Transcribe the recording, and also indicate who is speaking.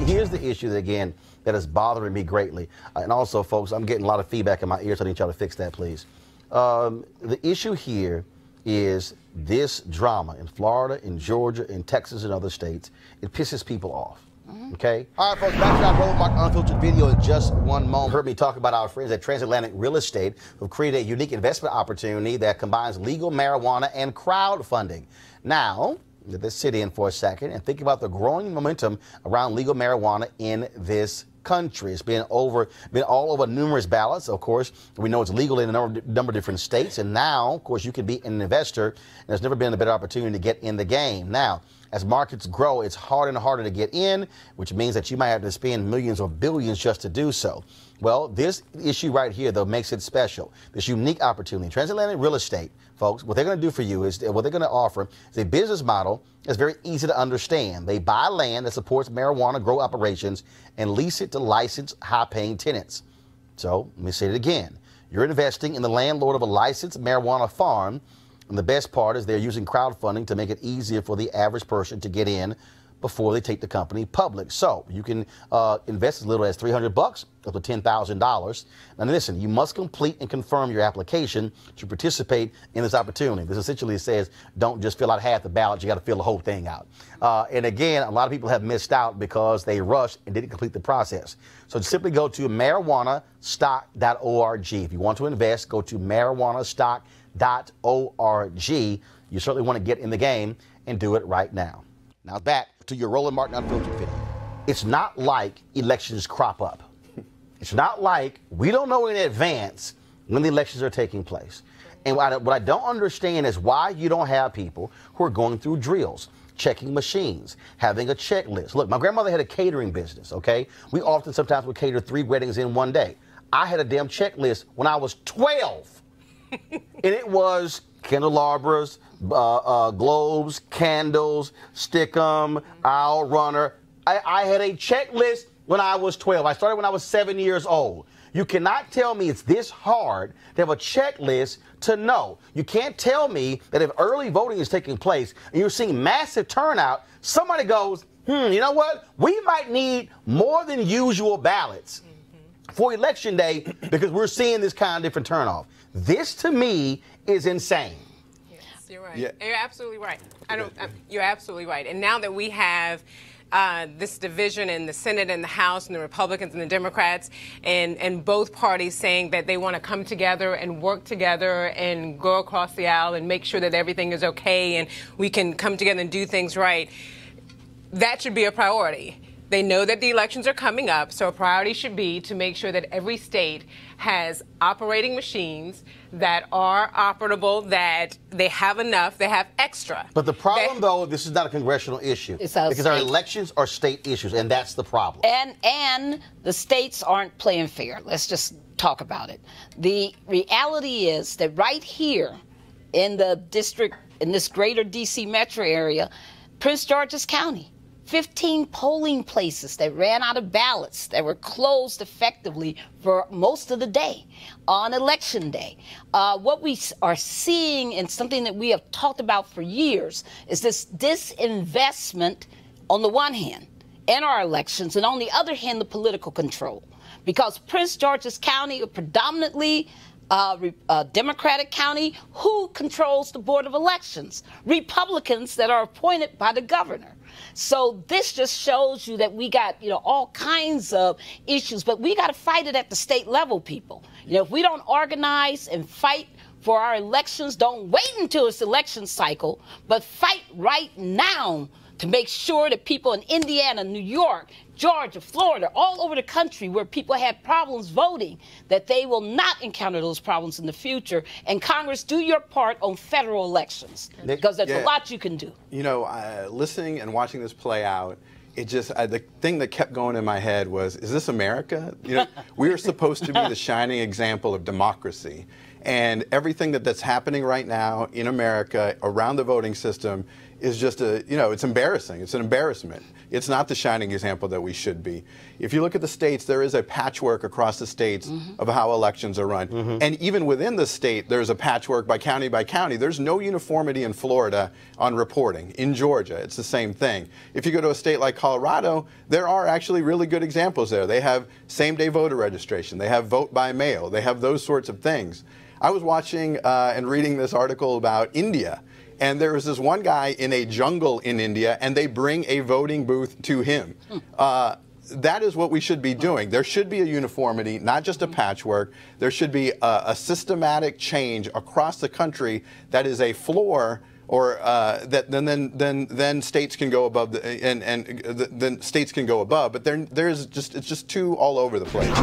Speaker 1: here's the issue that, again, that is bothering me greatly. And also, folks, I'm getting a lot of feedback in my ears. So I need y'all to fix that, please. The issue here is this drama in Florida, in Georgia, in Texas, and other states. It pisses people off. Okay? All right, folks, back to our Roland Martin Unfiltered video in just one moment. You heard me talk about our friends at Transatlantic Real Estate who've created a unique investment opportunity that combines legal marijuana and crowdfunding. Now, let's sit in for a second and think about the growing momentum around legal marijuana in this country. It's been all over numerous ballots. Of course, we know it's legal in a number of different states, and now, of course, you can be an investor, and there's never been a better opportunity to get in the game. Now, as markets grow, it's harder and harder to get in, which means that you might have to spend millions or billions just to do so. Well, this issue right here, though, makes it special. This unique opportunity. Transatlantic Real Estate, folks, what they're going to do for you is, what they're going to offer is a business model that's very easy to understand. They buy land that supports marijuana grow operations and lease it to licensed, high-paying tenants. So, let me say it again. You're investing in the landlord of a licensed marijuana farm, and the best part is they're using crowdfunding to make it easier for the average person to get in before they take the company public. So you can invest as little as $300 up to $10,000. Now listen, you must complete and confirm your application to participate in this opportunity. This essentially says don't just fill out half the ballot, you got to fill the whole thing out. And again, a lot of people have missed out because they rushed and didn't complete the process. So simply go to marijuanastock.org. If you want to invest, go to marijuanastock.org. You certainly want to get in the game and do it right now. Now back to your Roland Martin Unfiltered video. It's not like elections crop up. It's not like we don't know in advance when the elections are taking place. And what I don't understand is why you don't have people who are going through drills, checking machines, having a checklist. Look, my grandmother had a catering business, okay? We often sometimes would cater 3 weddings in one day. I had a damn checklist when I was 12. And it was candelabras, globes, candles, stickum, aisle runner. I had a checklist when I was 12. I started when I was 7 years old. You cannot tell me it's this hard to have a checklist to know. You can't tell me that if early voting is taking place and you're seeing massive turnout, somebody goes, you know what? We might need more than usual ballots for election day because we're seeing this kind of different turnoff. This, to me, is insane.
Speaker 2: Yes, you're right. Yeah. You're absolutely right. You're absolutely right. And now that we have this division in the Senate and the House and the Republicans and the Democrats and both parties saying that they want to come together and work together and go across the aisle and make sure that everything is okay and we can come together and do things right, that should be a priority. They know that the elections are coming up, so a priority should be to make sure that every state has operating machines that are operable, that they have enough, they have extra.
Speaker 1: But the problem, though, this is not a congressional issue. Because our elections are state issues, and that's the problem.
Speaker 3: And the states aren't playing fair. Let's just talk about it. The reality is that right here in the district, in this greater D.C. metro area, Prince George's County, 15 polling places that ran out of ballots that were closed effectively for most of the day on election day. What we are seeing, and something that we have talked about for years, is this disinvestment on the one hand in our elections, and on the other hand, the political control. Because Prince George's County, a predominantly Democratic county, who controls the Board of Elections? Republicans that are appointed by the governor. So this just shows you that we got, all kinds of issues, but we got to fight it at the state level, people. If we don't organize and fight for our elections, don't wait until it's election cycle, but fight right now to make sure that people in Indiana, New York, Georgia, Florida, all over the country where people had problems voting, that they will not encounter those problems in the future. And Congress, do your part on federal elections, because there's a lot you can do.
Speaker 4: Listening and watching this play out, it just, the thing that kept going in my head was, is this America? We are supposed to be the shining example of democracy. And everything that's happening right now in America around the voting system is just it's embarrassing. It's an embarrassment. It's not the shining example that we should be. If you look at the states, there is a patchwork across the states of how elections are run. And even within the state, there's a patchwork by county by county. There's no uniformity in Florida on reporting. In Georgia, it's the same thing. If you go to a state like Colorado, there are actually really good examples there. They have same-day voter registration. They have vote by mail. They have those sorts of things. I was watching and reading this article about India. And there was this one guy in a jungle in India, and they bring a voting booth to him. That is what we should be doing. There should be a uniformity, not just a patchwork. There should be a systematic change across the country that is a floor, or that then states can go above, then states can go above. But it's just too all over the place.